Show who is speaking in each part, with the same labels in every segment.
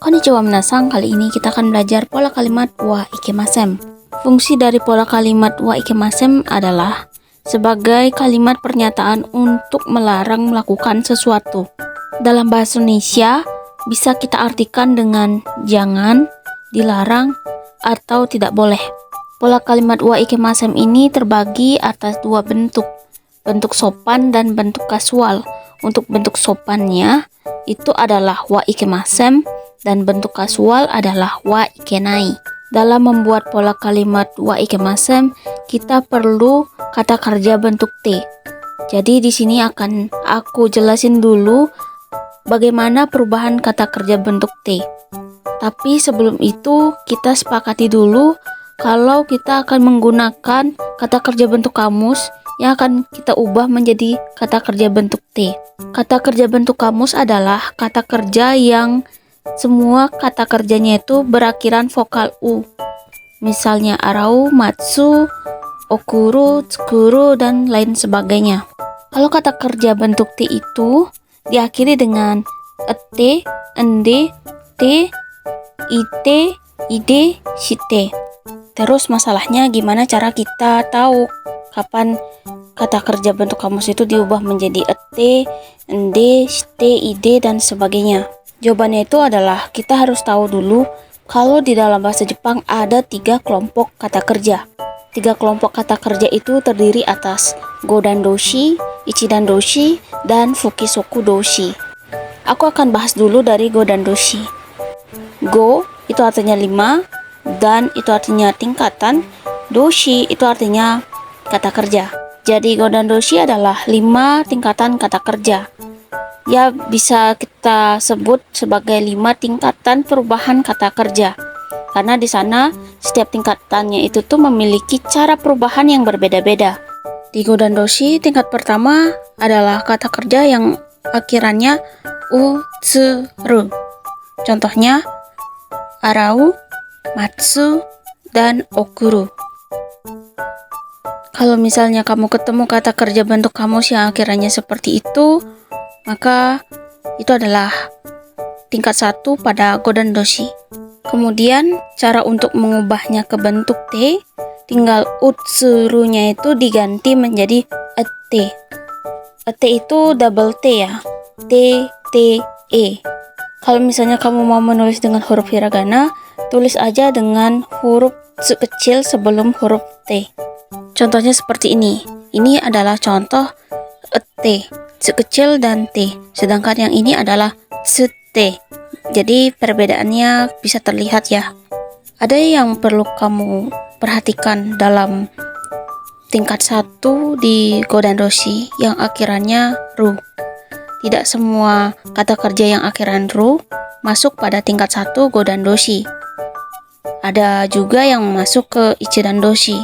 Speaker 1: Konnichiwa minasan, kali ini kita akan belajar pola kalimat wa ikemasen. Fungsi dari pola kalimat wa ikemasen adalah sebagai kalimat pernyataan untuk melarang melakukan sesuatu. Dalam bahasa Indonesia, bisa kita artikan dengan jangan, dilarang, atau tidak boleh. Pola kalimat wa ikemasen ini terbagi atas dua bentuk sopan dan bentuk kasual. Untuk bentuk sopannya itu adalah wa ikemasen dan bentuk kasual adalah wa ikenai. Dalam membuat pola kalimat wa ikemasen, kita perlu kata kerja bentuk T. Jadi di sini akan aku jelasin dulu bagaimana perubahan kata kerja bentuk T. Tapi sebelum itu kita sepakati dulu kalau kita akan menggunakan kata kerja bentuk kamus yang akan kita ubah menjadi kata kerja bentuk T. Kata kerja bentuk kamus adalah kata kerja yang semua kata kerjanya itu berakhiran vokal U. Misalnya arau, matsu, okuru, tsukuru, dan lain sebagainya. Kalau kata kerja bentuk T itu diakhiri dengan ete, ende, te, ite, ide, shite. Terus masalahnya gimana cara kita tahu kapan kata kerja bentuk kamus itu diubah menjadi ete, ende, shite, ide, dan sebagainya. Jawabannya itu adalah kita harus tahu dulu kalau di dalam bahasa Jepang ada 3 kelompok kata kerja. 3 kelompok kata kerja itu terdiri atas Godan Doshi, Ichidan Doshi, dan Fukisoku Doshi. Aku akan bahas dulu dari Godan Doshi. Go itu artinya 5, dan itu artinya tingkatan, Doshi itu artinya kata kerja. Jadi Godan Doshi adalah 5 tingkatan kata kerja. Ya, bisa kita sebut sebagai 5 tingkatan perubahan kata kerja. Karena di sana setiap tingkatannya itu tuh memiliki cara perubahan yang berbeda-beda. Di Godan Doshi, tingkat pertama adalah kata kerja yang akhirannya u, tsuru. Contohnya arau, matsu, dan okuru. Kalau misalnya kamu ketemu kata kerja bentuk kamus yang akhirannya seperti itu, maka itu adalah tingkat 1 pada Godan Doshi. Kemudian cara untuk mengubahnya ke bentuk T, tinggal utsurunya itu diganti menjadi ete. Ete itu double T ya, T, T, E. Kalau misalnya kamu mau menulis dengan huruf hiragana, tulis aja dengan huruf tsu kecil sebelum huruf T. Contohnya seperti ini. Ini adalah contoh ete, tsu kecil dan T. Sedangkan yang ini adalah tsu T. Jadi perbedaannya bisa terlihat ya. Ada yang perlu kamu perhatikan dalam tingkat 1 di Godan Doshi yang akhirannya ru. Tidak semua kata kerja yang akhiran ru masuk pada tingkat 1 Godan Doshi. Ada juga yang masuk ke Ichidan Doshi.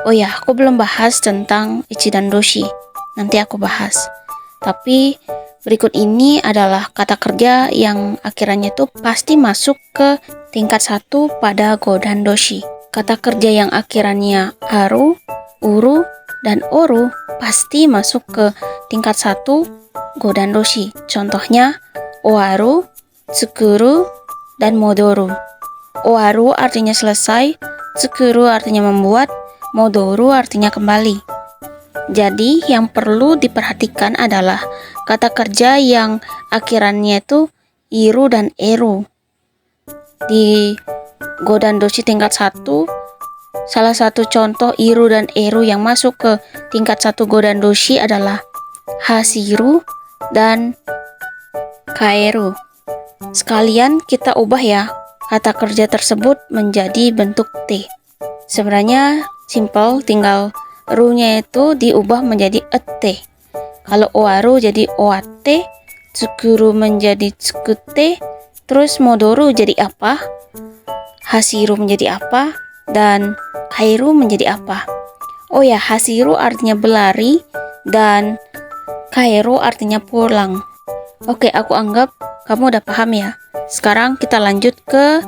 Speaker 1: Oh ya, aku belum bahas tentang Ichidan Doshi. Nanti aku bahas. Tapi berikut ini adalah kata kerja yang akhirannya itu pasti masuk ke tingkat 1 pada Godan Doshi. Kata kerja yang akhirannya aru, uru, dan oru pasti masuk ke tingkat 1 Godan Doshi. Contohnya oaru, tsukuru, dan modoru. Oaru artinya selesai, tsukuru artinya membuat, modoru artinya kembali. Jadi yang perlu diperhatikan adalah kata kerja yang akhirannya itu iru dan eru. Di Godan Doshi tingkat 1, salah satu contoh iru dan eru yang masuk ke tingkat 1 Godan Doshi adalah hasiru dan kaeru. Sekalian kita ubah ya kata kerja tersebut menjadi bentuk T. Sebenarnya simple, tinggal ru-nya itu diubah menjadi ete. Kalau oaru jadi oate, tsukuru menjadi tsukute, terus modoru jadi apa? Hasiru menjadi apa? Dan kairu menjadi apa? Oh ya, hasiru artinya berlari dan kairu artinya pulang. Oke, aku anggap kamu udah paham ya. Sekarang kita lanjut ke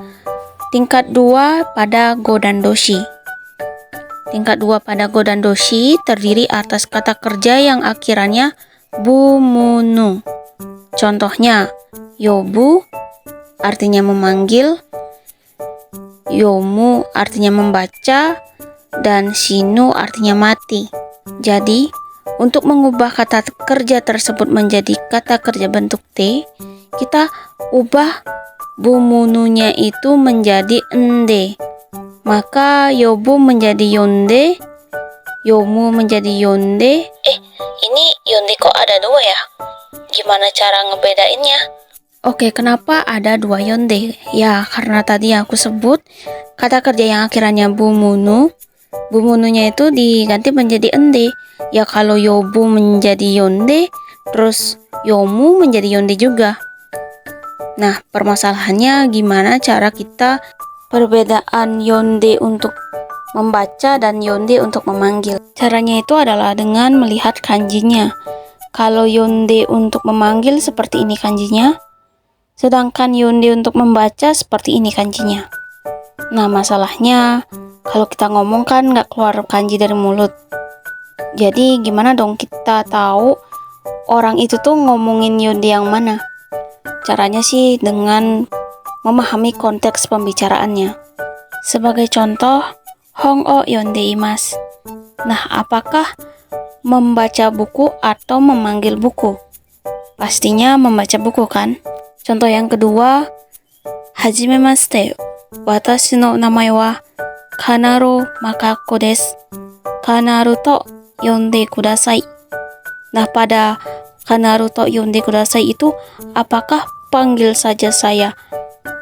Speaker 1: tingkat 2 pada Godan Doshi. Tingkat 2 pada Godan Doshi terdiri atas kata kerja yang akhirannya bumunu. Contohnya yobu, artinya memanggil, yomu artinya membaca, dan shinu artinya mati. Jadi, untuk mengubah kata kerja tersebut menjadi kata kerja bentuk T, kita ubah bumununya itu menjadi ende. Maka yobu menjadi yonde, yomu menjadi yonde. Ini yonde kok ada dua ya? Gimana cara ngebedainnya? Oke, kenapa ada dua yonde? Ya, karena tadi yang aku sebut kata kerja yang akhirannya bumununya itu diganti menjadi ende. Ya, kalau yobu menjadi yonde, terus yomu menjadi yonde juga. Nah, permasalahannya gimana cara kita perbedaan yonde untuk membaca dan yonde untuk memanggil. Caranya itu adalah dengan melihat kanjinya. Kalau yonde untuk memanggil seperti ini kanjinya, sedangkan yonde untuk membaca seperti ini kanjinya. Nah, masalahnya kalau kita ngomong kan nggak keluar kanji dari mulut. Jadi gimana dong kita tahu orang itu tuh ngomongin yonde yang mana? Caranya sih dengan memahami konteks pembicaraannya. Sebagai contoh, hongo yonde imas. Nah, apakah membaca buku atau memanggil buku? Pastinya membaca buku kan? Contoh yang kedua, hajimemashite. Watashi no namae wa Kanaro Makako desu. Kanaru to yonde kudasai. Nah, pada Kanaru to yonde kudasai itu apakah panggil saja saya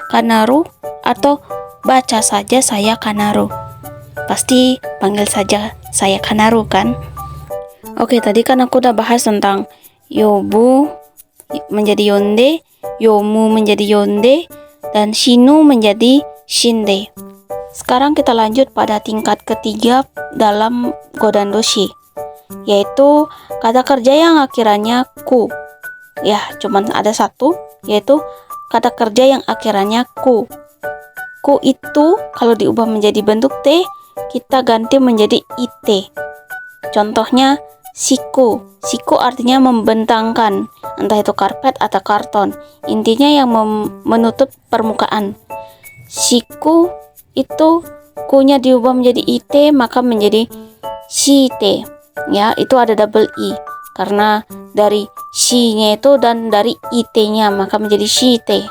Speaker 1: Kanaru atau baca saja saya Kanaru? Pasti panggil saja saya Kanaru kan? Oke, tadi kan aku udah bahas tentang yobu menjadi yonde, yomu menjadi yonde, dan shinu menjadi shinde. Sekarang kita lanjut pada tingkat ketiga dalam godandoshi, yaitu kata kerja yang akhirannya ku. Ya, cuman ada satu, yaitu kata kerja yang akhirannya ku. Ku itu kalau diubah menjadi bentuk T, kita ganti menjadi it. Contohnya siku. Siku artinya membentangkan, entah itu karpet atau karton. Intinya yang menutup permukaan. Siku itu ku-nya diubah menjadi it, maka menjadi shite. Ya, itu ada double i. Karena dari shi-nya itu dan dari it-nya, maka menjadi shite.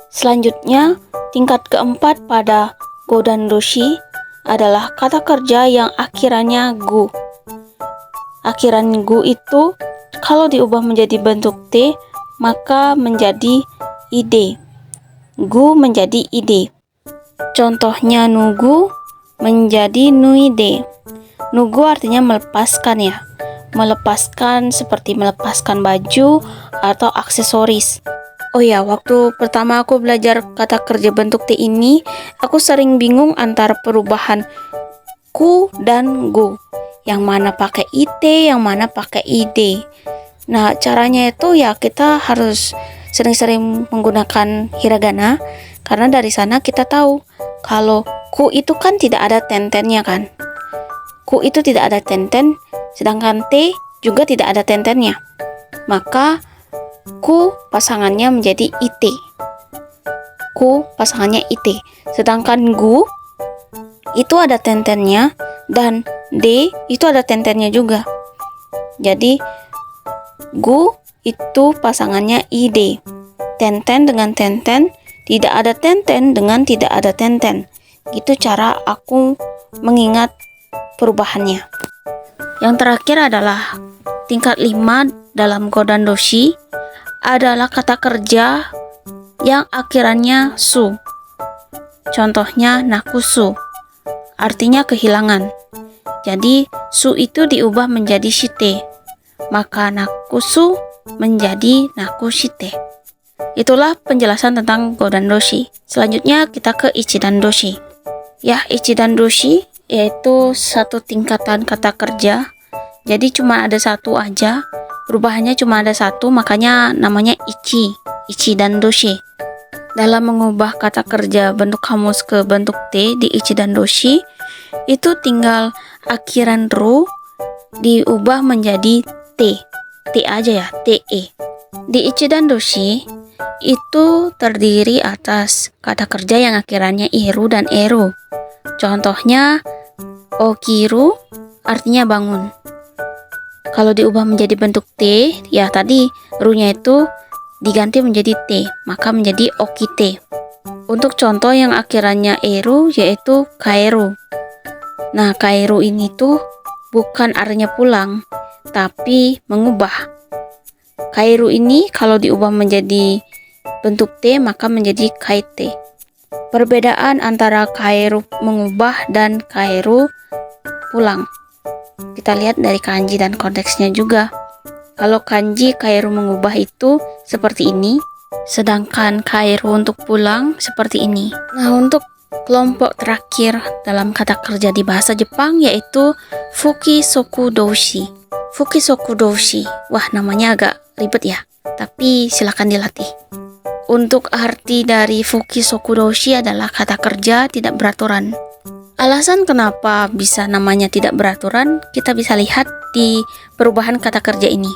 Speaker 1: Selanjutnya, tingkat keempat pada godandoshi adalah kata kerja yang akhirannya gu. Akhiran gu itu kalau diubah menjadi bentuk T, maka menjadi ide. Gu menjadi ide. Contohnya nugu menjadi nuide. Nugu artinya melepaskan ya. Melepaskan seperti melepaskan baju atau aksesoris. Oh ya, waktu pertama aku belajar kata kerja bentuk T ini, aku sering bingung antara perubahan ku dan gu. Yang mana pakai it, yang mana pakai ide. Nah, caranya itu ya kita harus sering-sering menggunakan hiragana, karena dari sana kita tahu kalau ku itu kan tidak ada tenten-nya kan. Ku itu tidak ada tenten, sedangkan T juga tidak ada tenten-nya. Maka ku pasangannya menjadi it. Ku pasangannya it. Sedangkan gu itu ada tenten-nya dan D itu ada tenten-nya juga. Jadi gu itu pasangannya id. Tenten dengan tenten, tidak ada tenten dengan tidak ada tenten. Gitu cara aku mengingat perubahannya. Yang terakhir adalah tingkat 5 dalam godandoshi adalah kata kerja yang akhirannya su. Contohnya nakusu, artinya kehilangan. Jadi su itu diubah menjadi shite, maka nakusu menjadi nakushite. Itulah penjelasan tentang godandoshi. Selanjutnya kita ke ichidandoshi. Ya, ichidandoshi yaitu satu tingkatan kata kerja. Jadi cuma ada satu aja, perubahannya cuma ada satu, makanya namanya ichidandoshi. Dalam mengubah kata kerja bentuk kamus ke bentuk T di ichidandoshi, itu tinggal akhiran ru diubah menjadi T. T aja ya, TE. Di ichidandoshi, itu terdiri atas kata kerja yang akhirannya iru dan eru. Contohnya, okiru artinya bangun. Kalau diubah menjadi bentuk T, ya tadi ru-nya itu diganti menjadi T, maka menjadi okite. Untuk contoh yang akhirannya eru yaitu kaeru. Nah, kaeru ini tuh bukan artinya pulang, tapi mengubah. Kaeru ini kalau diubah menjadi bentuk T maka menjadi kaite. Perbedaan antara kaeru mengubah dan kaeru pulang kita lihat dari kanji dan konteksnya juga. Kalau kanji kaeru mengubah itu seperti ini, sedangkan kaeru untuk pulang seperti ini. Nah, untuk kelompok terakhir dalam kata kerja di bahasa Jepang yaitu fukisoku doushi. Fukisoku doushi. Wah, namanya agak ribet ya, tapi silakan dilatih. Untuk arti dari fukisoku doushi adalah kata kerja tidak beraturan. Alasan kenapa bisa namanya tidak beraturan, kita bisa lihat di perubahan kata kerja ini.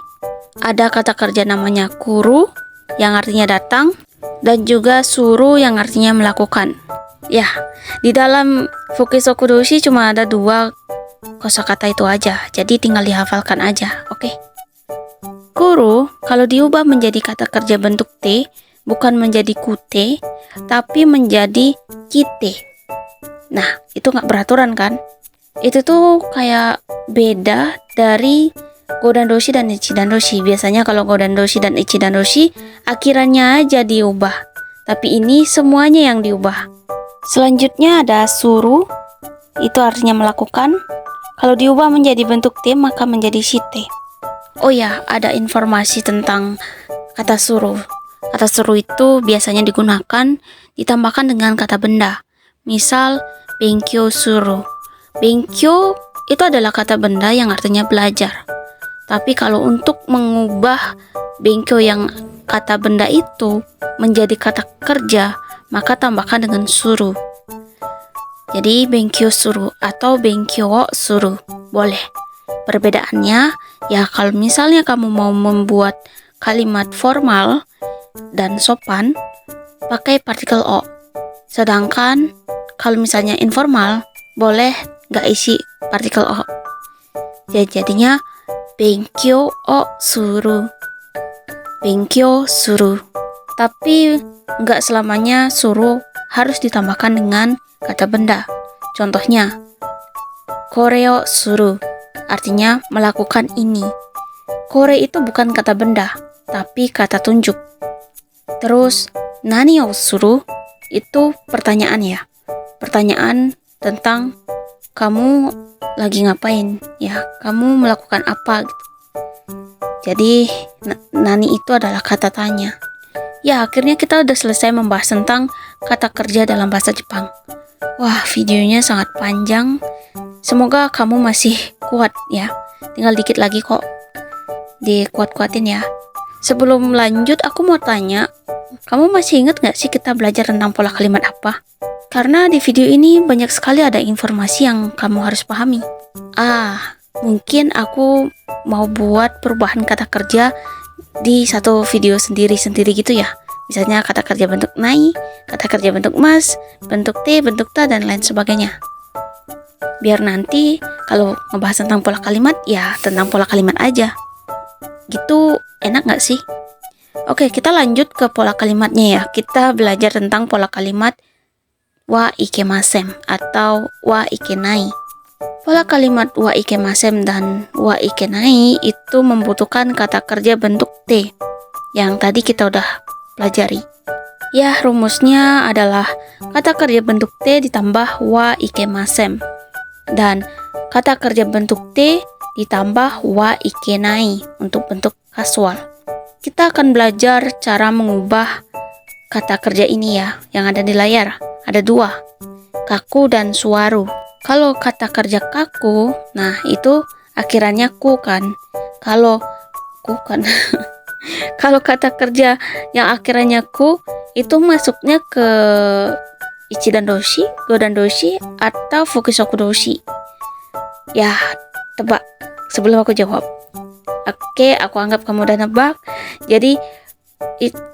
Speaker 1: Ada kata kerja namanya kuru, yang artinya datang, dan juga suru yang artinya melakukan. Ya, di dalam fukisoku doushi cuma ada 2 kosakata itu aja, jadi tinggal dihafalkan aja, oke? Kuru, kalau diubah menjadi kata kerja bentuk T, bukan menjadi kute, tapi menjadi kite. Nah, itu nggak beraturan kan? Itu tuh kayak beda dari godandoshi dan ichidandoshi. Biasanya kalau godandoshi dan ichidandoshi akhirannya aja diubah, tapi ini semuanya yang diubah. Selanjutnya ada suru, itu artinya melakukan. Kalau diubah menjadi bentuk T maka menjadi shite. Oh ya, ada informasi tentang kata suru. Kata suru itu biasanya digunakan ditambahkan dengan kata benda. Misal, benkyo suru. Benkyo itu adalah kata benda yang artinya belajar. Tapi kalau untuk mengubah benkyo yang kata benda itu menjadi kata kerja, maka tambahkan dengan suru. Jadi benkyo suru atau benkyo wo suru. Boleh. Perbedaannya, ya kalau misalnya kamu mau membuat kalimat formal dan sopan, pakai partikel o. Sedangkan kalau misalnya informal, boleh nggak isi partikel o. Jadinya benkyo o suru. Benkyo suru. Tapi nggak selamanya suru harus ditambahkan dengan kata benda. Contohnya, koreo suru. Artinya melakukan ini. Kore itu bukan kata benda, tapi kata tunjuk. Terus, nani o suru itu pertanyaan ya. Pertanyaan tentang kamu lagi ngapain ya, kamu melakukan apa gitu. Jadi nani itu adalah kata tanya. Ya, akhirnya kita udah selesai membahas tentang kata kerja dalam bahasa Jepang. Wah, videonya sangat panjang. Semoga kamu masih kuat ya. Tinggal dikit lagi kok. Dikuat-kuatin ya. Sebelum lanjut, aku mau tanya, kamu masih ingat gak sih kita belajar tentang pola kalimat apa? Karena di video ini banyak sekali ada informasi yang kamu harus pahami. Mungkin aku mau buat perubahan kata kerja di satu video sendiri-sendiri gitu ya. Misalnya kata kerja bentuk nai, kata kerja bentuk mas, bentuk T, bentuk ta, dan lain sebagainya. Biar nanti kalau ngebahas tentang pola kalimat, ya tentang pola kalimat aja. Gitu enak gak sih? Oke, kita lanjut ke pola kalimatnya ya. Kita belajar tentang pola kalimat wa ikemasem atau wa ikenai. Pola kalimat wa ikemasem dan wa ikenai itu membutuhkan kata kerja bentuk T yang tadi kita udah pelajari. Ya, rumusnya adalah kata kerja bentuk T ditambah wa ikemasem dan kata kerja bentuk T ditambah wa ikenai untuk bentuk kasual. Kita akan belajar cara mengubah kata kerja ini ya, yang ada di layar. Ada 2, kaku dan suwaru. Kalau kata kerja kaku, nah itu akhirannya ku kan. Kalau kata kerja yang akhirannya ku, itu masuknya ke ichidandoshi, godandoshi, atau fukisoku doushi. Ya, tebak sebelum aku jawab. Oke, aku anggap kamu udah nebak. Jadi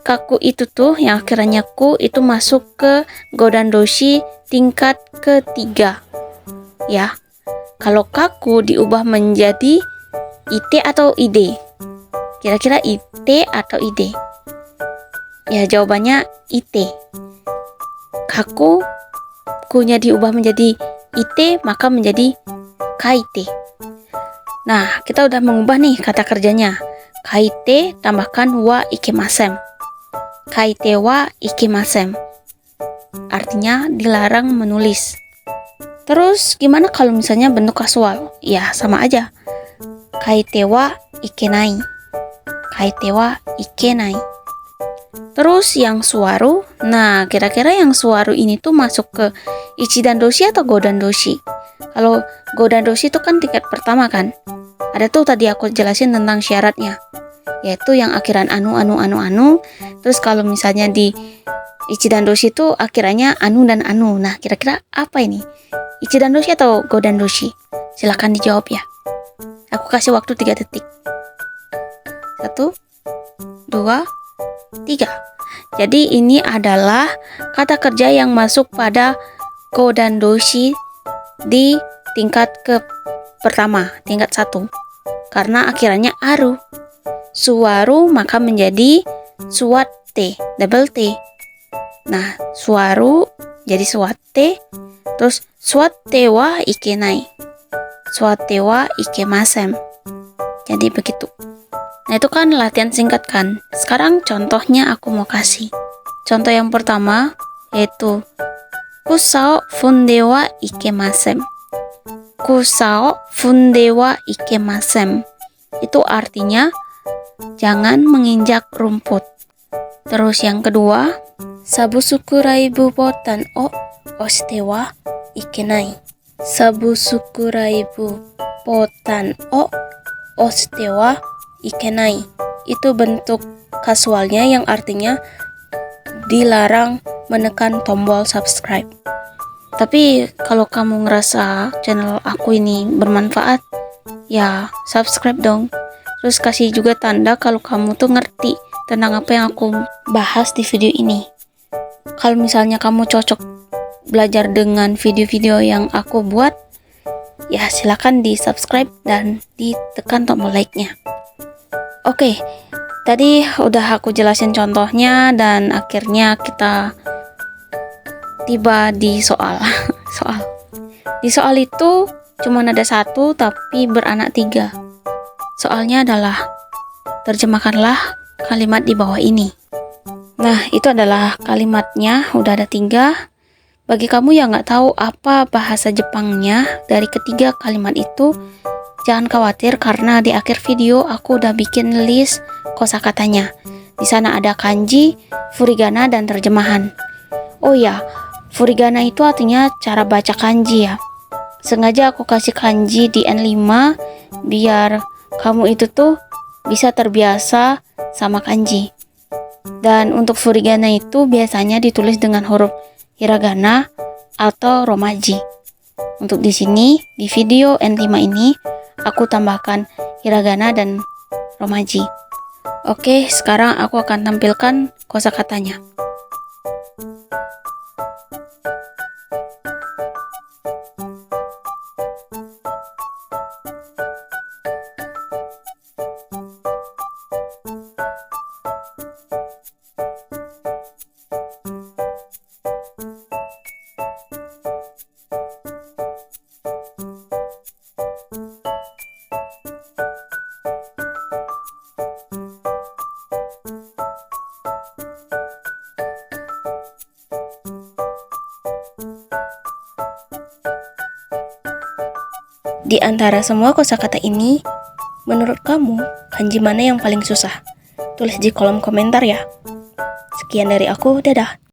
Speaker 1: kaku itu tuh yang akhirannya ku itu masuk ke godandoshi tingkat ketiga. Ya. Kalau kaku diubah menjadi ite atau ide. Kira-kira ite atau ide? Ya, jawabannya ite. Kaku kunya diubah menjadi ite, maka menjadi kaite. Nah, kita udah mengubah nih kata kerjanya. Kaite tambahkan wa ikemasen. Kaite wa ikemasen. Artinya dilarang menulis. Terus gimana kalau misalnya bentuk kasual? Ya, sama aja. Kaite wa ikenai. Kaite wa ikenai. Terus yang suwaru, nah kira-kira yang suwaru ini tuh masuk ke ichidandoshi atau godandoshi? Kalau godandoshi itu kan tingkat pertama kan? Ada tuh tadi aku jelasin tentang syaratnya, yaitu yang akhiran anu. Terus kalau misalnya di ichidandoshi itu akhirannya anu dan anu. Nah kira-kira apa ini? Ichidandoshi atau godandoshi? Silahkan dijawab ya. Aku kasih waktu 3 detik. 1, 2, 3. Jadi ini adalah kata kerja yang masuk pada godandoshi di tingkat pertama, tingkat 1. Karena akhirannya aru. Suwaru maka menjadi suwatte, double T. Nah, suwaru jadi suwatte, terus suwatte wa ikenai. Suwatte wa ikemasen. Jadi begitu. Nah itu kan latihan singkat kan. Sekarang contohnya aku mau kasih. Contoh yang pertama yaitu kusao funde wa ikemasen. Kusao funde wa ikemasen. Itu artinya jangan menginjak rumput. Terus yang kedua, sabusukuraibu botan o oshite wa ikenai. Sabusukuraibu botan o oshite wa ikenai. Itu bentuk kasualnya yang artinya dilarang menekan tombol subscribe. Tapi kalau kamu ngerasa channel aku ini bermanfaat, ya subscribe dong. Terus kasih juga tanda kalau kamu tuh ngerti tentang apa yang aku bahas di video ini. Kalau misalnya kamu cocok belajar dengan video-video yang aku buat, ya silakan di subscribe dan ditekan tombol like-nya. Oke, tadi udah aku jelasin contohnya dan akhirnya kita tiba di soal. Di soal itu cuma ada 1 tapi beranak 3. Soalnya adalah terjemahkanlah kalimat di bawah ini. Nah, itu adalah kalimatnya, udah ada 3. Bagi kamu yang nggak tahu apa bahasa Jepangnya dari ketiga kalimat itu, jangan khawatir karena di akhir video aku udah bikin list kosakatanya. Di sana ada kanji, furigana, dan terjemahan. Oh ya, furigana itu artinya cara baca kanji ya. Sengaja aku kasih kanji di N5 biar kamu itu tuh bisa terbiasa sama kanji. Dan untuk furigana itu biasanya ditulis dengan huruf hiragana atau romaji. Untuk di sini, di video N5 ini, aku tambahkan hiragana dan romaji. Oke, sekarang aku akan tampilkan kosakatanya. Di antara semua kosakata ini, menurut kamu, kanji mana yang paling susah? Tulis di kolom komentar ya. Sekian dari aku, dadah.